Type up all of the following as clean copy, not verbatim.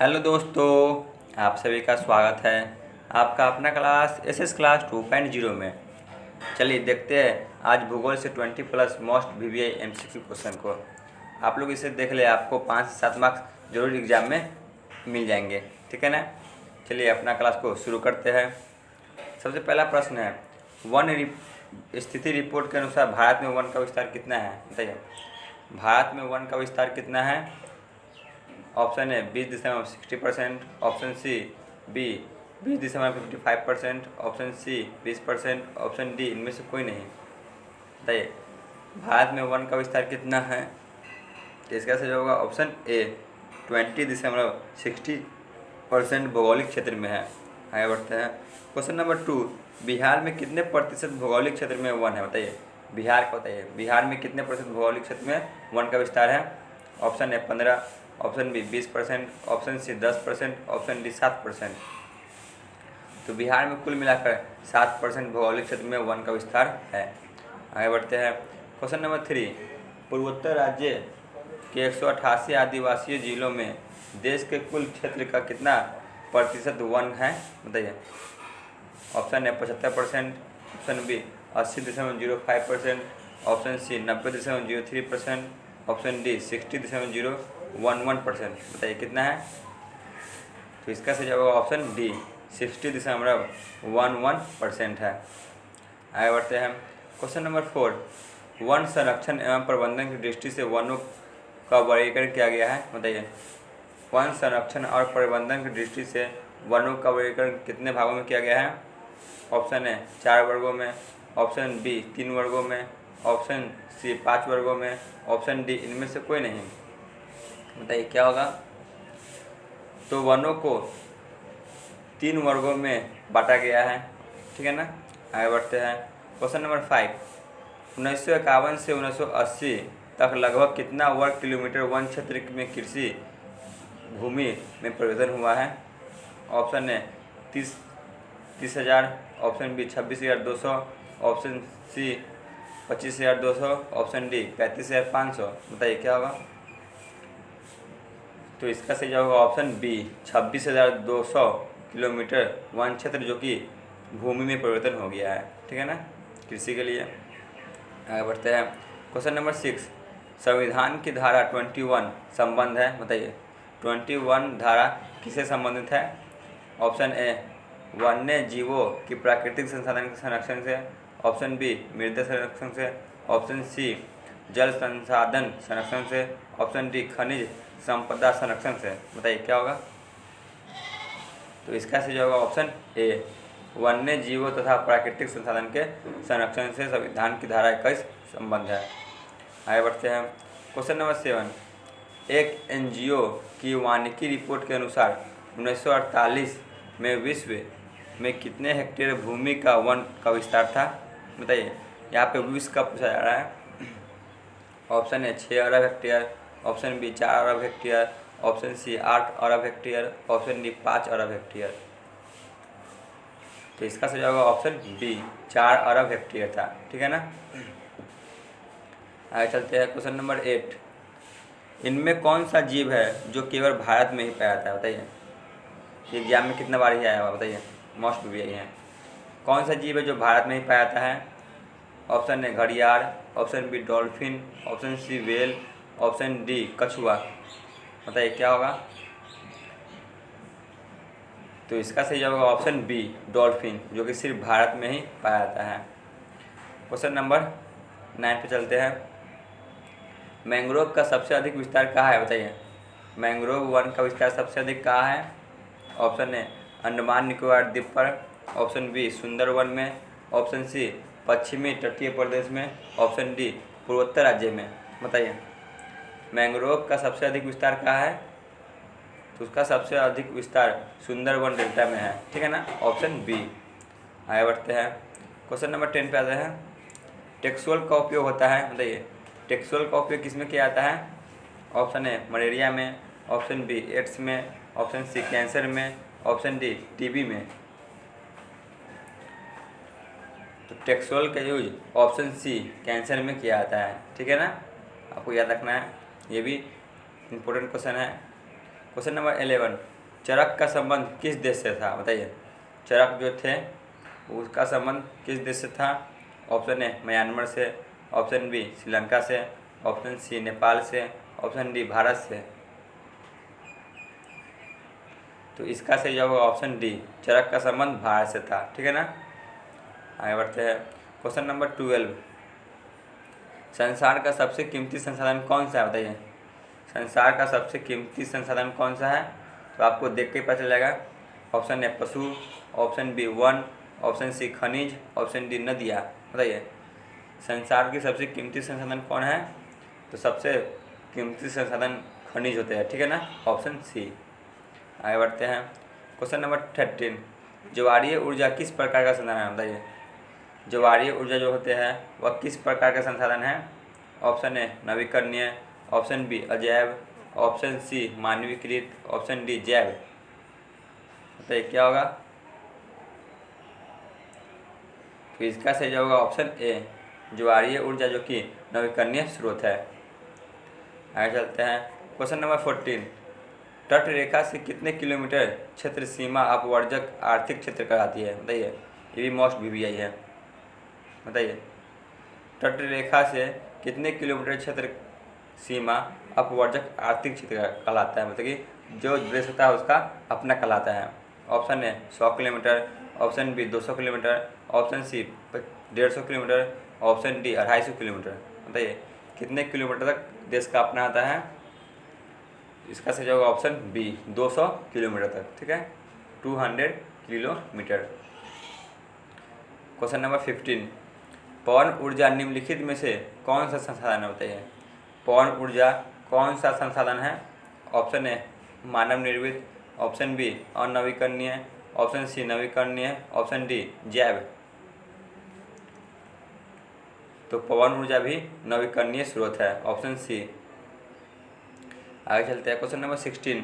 Hello दोस्तों, आप सभी का स्वागत है आपका अपना क्लास एसएस क्लास 2.0 में। चलिए देखते हैं आज भूगोल से 20 plus most VVI MCQ question को। आप लोग इसे देख ले, आपको 5 से 7 मार्क्स जरूर एग्जाम में मिल जाएंगे, ठीक है ना। चलिए अपना क्लास को शुरू करते हैं। सबसे पहला प्रश्न है, स्थिति रिपोर्ट के अनुसार भारत में वन का विस्तार कितना है, बताइए। भारत में वन का विस्तार कितना है? ऑप्शन है 20 दिसंबर 60%, ऑप्शन सी बी 20 दिसंबर 55%, ऑप्शन सी 20%, ऑप्शन डी इनमें से कोई नहीं। बताइए भारत में वन का विस्तार कितना है। तो इसका सही होगा ऑप्शन ए 20 दिसंबर 60% भौगोलिक क्षेत्र में है। आगे बढ़ते हैं। क्वेश्चन नंबर 2, बिहार में कितने प्रतिशत भौगोलिक क्षेत्र में वन है, बताइए। बिहार का बताइए, बिहार में कितने प्रतिशत भौगोलिक क्षेत्र में वन का विस्तार है। ऑप्शन है 15, option B 20%, option C 10%, option D 7%। तो बिहार में कुल मिलाकर 7% भौगोलिक क्षेत्र में वन का विस्तार है। आगे बढ़ते हैं। क्वेश्चन नंबर 3, पूर्वोत्तर राज्य के 188 आदिवासी जिलों में देश के कुल क्षेत्र का कितना प्रतिशत वन है, बताइए। ऑप्शन है 75%, option B 80.05%, option C 90.03%, option D 60.011%। बताइए कितना है। तो इसका सही जवाब ऑप्शन डी 60.11% है। आगे बढ़ते हैं। क्वेश्चन नंबर 4, वन संरक्षण एवं प्रबंधन की दृष्टि से वनों का वर्गीकरण किया गया है, बताइए। वन संरक्षण और प्रबंधन की दृष्टि से वनों का वर्गीकरण कितने भागों में किया गया है। ऑप्शन है 4 वर्गों में, ऑप्शन बी 3 वर्गों में, ऑप्शन सी 5 वर्गों में, ऑप्शन डी इनमें से कोई नहीं। बताइए क्या होगा। तो वनों को 3 वर्गों में बांटा गया है, ठीक है ना। आगे बढ़ते हैं। क्वेश्चन नंबर 5, 1951 से 1980 तक लगभग कितना वर्ग किलोमीटर वन क्षेत्र में कृषि भूमि में परिवर्तन हुआ है। ऑप्शन है 30,000, option B 26,200, option C 25,200, option D 35,500। बताइए क्या होगा। तो इसका सही जवाब होगा ऑप्शन बी 26,200 किलोमीटर वन क्षेत्र जो कि भूमि में परिवर्तन हो गया है, ठीक है ना, कृषि के लिए। आगे बढ़ते हैं। क्वेश्चन नंबर 6, संविधान की धारा 21 संबंध है, बताइए। 21 धारा किससे संबंधित है। ऑप्शन ए वन्य जीवों की प्राकृतिक संसाधन के संरक्षण से, ऑप्शन बी मृदा संरक्षण से, ऑप्शन सी जल संसाधन संरक्षण से, ऑप्शन डी खनिज संपदा संरक्षण से। बताइए क्या होगा। तो इसका सही होगा ऑप्शन ए वन्य जीवों तथा प्राकृतिक संसाधन के संरक्षण से संविधान की धारा 21 संबंध है। आगे बढ़ते हैं। क्वेश्चन नंबर 7, एक एनजीओ की वानिकी रिपोर्ट के अनुसार 1948 में विश्व में कितने हेक्टेयर भूमि का वन का विस्तार था, बताइए। यहाँ पे विश्व का पूछा जा रहा है। ऑप्शन है 6 अरब हेक्टेयर, ऑप्शन बी 4 अरब हेक्टेयर, ऑप्शन सी 8 अरब हेक्टेयर, ऑप्शन डी 5 अरब हेक्टेयर। तो इसका सही होगा ऑप्शन बी 4 अरब हेक्टेयर था, ठीक है ना। आगे चलते हैं। क्वेश्चन नंबर 8, इनमें कौन सा जीव है जो केवल भारत में ही पाया जाता है, बताइए। एग्जाम में कितना बार ही आया हुआ, बताइए, मोस्ट भी यही है। कौन सा जीव है जो भारत में ही पाया जाता है। ऑप्शन है घड़ियाल, option B dolphin, option C whale, option D कछुआ। बताइए क्या होगा। तो इसका सही जवाब होगा ऑप्शन बी डॉल्फिन, जो कि सिर्फ भारत में ही पाया जाता है। क्वेश्चन नंबर 9 पे चलते हैं। मैंग्रोव का सबसे अधिक विस्तार कहाँ है, बताइए। मैंग्रोव वन का विस्तार सबसे अधिक कहाँ है। ऑप्शन है अंडमान निकोबार द्वीप पर, ऑप्शन बी सुंदरवन में, ऑप्शन सी पश्चिमी तटीय प्रदेश में, ऑप्शन डी पूर्वोत्तर राज्य में। बताइए मैंग्रोव का सबसे अधिक विस्तार कहाँ है। तो उसका सबसे अधिक विस्तार सुंदरवन डेल्टा में है, ठीक है ना, ऑप्शन बी। आगे बढ़ते हैं। क्वेश्चन नंबर 10 पे आते हैं। टेक्सोल का उपयोग होता है, बताइए। टेक्सोल का उपयोग किस में किया जाता है। ऑप्शन है मलेरिया में, ऑप्शन बी एड्स में, ऑप्शन सी कैंसर में, ऑप्शन डी टीबी में। तो टेक्सोल का यूज ऑप्शन सी कैंसर में किया जाता है, ठीक है ना, आपको याद रखना है, ये भी इम्पोर्टेंट क्वेश्चन है। क्वेश्चन नंबर 11, चरक का संबंध किस देश से था, बताइए। चरक जो थे उसका संबंध किस देश से था? ऑप्शन ए म्यांमार से, ऑप्शन बी श्रीलंका से, ऑप्शन सी नेपाल से, ऑप्शन डी भारत से। तो इसका सही जवाब होगा ऑप्शन डी, चरक का संबंध भारत से था, ठीक है ना। आगे बढ़ते हैं। क्वेश्चन नंबर 12, संसार का सबसे कीमती संसाधन कौन सा है, बताइए। संसार का सबसे कीमती संसाधन कौन सा है? तो आपको देख के ही पता चलेगा। ऑप्शन ए पशु, ऑप्शन बी वन, ऑप्शन सी खनिज, ऑप्शन डी नदियाँ। बताइए संसार की सबसे कीमती संसाधन कौन है? तो सबसे कीमती संसाधन खनिज होते हैं, ठीक है ना, ऑप्शन सी। आगे बढ़ते हैं। क्वेश्चन नंबर 13, ज्वारीय ऊर्जा किस प्रकार का संसाधन है, बताइए। ज्वारीय ऊर्जा जो होते हैं वह किस प्रकार का संसाधन है? ऑप्शन ए नवीकरणीय, ऑप्शन बी अजैव, ऑप्शन सी मानवीकृत, ऑप्शन डी जैव। बताइए क्या होगा? तो इसका सही जवाब होगा ऑप्शन ए, ज्वारीय ऊर्जा जो कि नवीकरणीय स्रोत है। आगे चलते हैं। क्वेश्चन नंबर 14, तट रेखा से कितने किलोमीटर क्षेत्र सीमा अपवर्जक आर्थिक क्षेत्र कहलाती है, बताइए। ये भी मोस्ट VVI है, बताइए। तट रेखा से कितने किलोमीटर क्षेत्र सीमा अपवर्जक आर्थिक क्षेत्र कहलाता है, मतलब कि जो देश होता है उसका अपना कहलाता है। Option A 100 kilometre, option B 200 kilometre, option C 150 kilometre, option D 250 kilometre. बताइए कितने किलोमीटर तक देश का अपना आता है? इसका सही जवाब ऑप्शन बी 200 किलोमीटर तक, ठीक है, 200 किलोमीटर। क्वेश्चन नंबर 15, पवन ऊर्जा निम्नलिखित में से कौन सा संसाधन है, बताइए। पवन ऊर्जा कौन सा संसाधन है? ऑप्शन ए मानव निर्मित, ऑप्शन बी अनवीकरणीय, ऑप्शन सी नवीकरणीय, ऑप्शन डी जैव। तो पवन ऊर्जा भी नवीकरणीय स्रोत है, ऑप्शन सी। आगे चलते हैं। क्वेश्चन नंबर 16,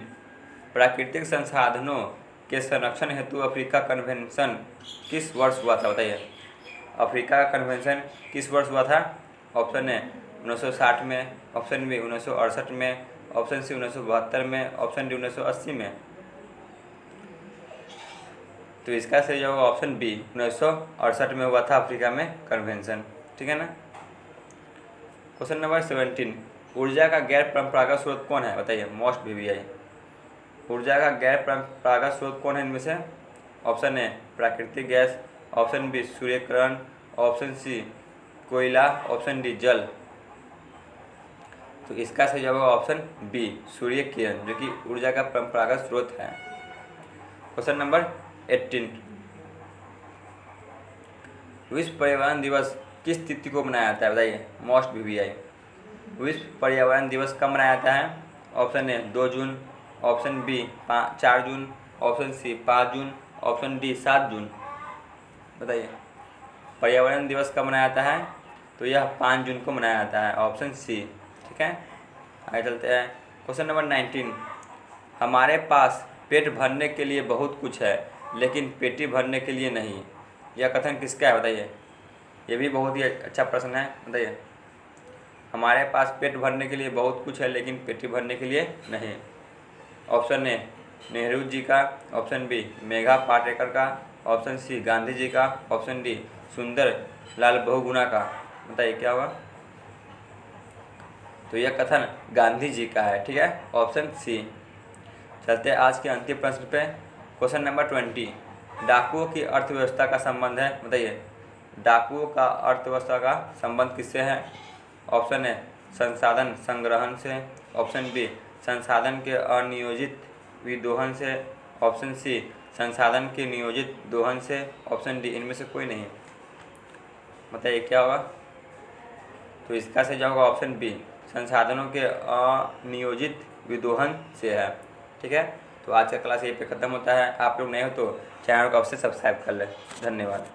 प्राकृतिक संसाधनों के संरक्षण हेतु अफ्रीका कन्वेंशन किस वर्ष हुआ था, बताइए। अफ्रीका का कन्वेंशन किस वर्ष हुआ था? ऑप्शन ए 1960 में, ऑप्शन बी 1968 में, ऑप्शन सी 1972 में, ऑप्शन डी 1980 में। तो इसका सही जवाब ऑप्शन बी 1968 में हुआ था अफ्रीका में कन्वेंशन, ठीक है ना। क्वेश्चन नंबर 17, ऊर्जा का गैर परंपरागत स्रोत कौन है, बताइए। मोस्ट VVI, ऊर्जा का गैर परंपरागत स्रोत कौन है इनमें से? ऑप्शन ए प्राकृतिक गैस, ऑप्शन बी सूर्यकिरण, ऑप्शन सी कोयला, ऑप्शन डी जल। तो इसका सही जवाब ऑप्शन बी सूर्य किरण, जो कि ऊर्जा का परंपरागत स्रोत है। क्वेश्चन नंबर 18, विश्व पर्यावरण दिवस किस तिथि को मनाया जाता है, बताइए। मोस्ट VVI, विश्व पर्यावरण दिवस कब मनाया जाता है? ऑप्शन ए 2 जून, ऑप्शन बी 4 जून, ऑप्शन सी 5 जून, ऑप्शन डी 7 जून। बताइए पर्यावरण दिवस कब मनाया जाता है? तो यह 5 जून को मनाया जाता है, ऑप्शन सी, ठीक है। आगे चलते हैं। क्वेश्चन नंबर 19, हमारे पास पेट भरने के लिए बहुत कुछ है लेकिन पेटी भरने के लिए नहीं, यह कथन किसका है, बताइए। ये भी बहुत ही अच्छा प्रश्न है, बताइए। हमारे पास पेट भरने के लिए बहुत कुछ है लेकिन पेटी भरने के लिए नहीं। ऑप्शन ए नेहरू जी का, ऑप्शन बी मेघा पाटेकर का, ऑप्शन सी गांधी जी का, ऑप्शन डी सुंदर लाल बहुगुणा का। बताइए क्या होगा? तो यह कथन गांधी जी का है, ठीक है, ऑप्शन सी। चलते हैं आज के अंतिम प्रश्न पे। क्वेश्चन नंबर 20, डाकुओं की अर्थव्यवस्था का संबंध है, बताइए। डाकुओं का अर्थव्यवस्था का संबंध किससे है? ऑप्शन ए संसाधन संग्रहण से, ऑप्शन बी संसाधन के अनियोजित विदोहन से, ऑप्शन सी संसाधन के नियोजित दोहन से, ऑप्शन डी इनमें से कोई नहीं। बताइए क्या होगा? तो इसका सही जवाब होगा ऑप्शन बी संसाधनों के अनियोजित विदोहन से है, ठीक है। तो आज का क्लास यहीं पे ख़त्म होता है। आप लोग नए हो तो चैनल को अवश्य सब्सक्राइब कर लें। धन्यवाद।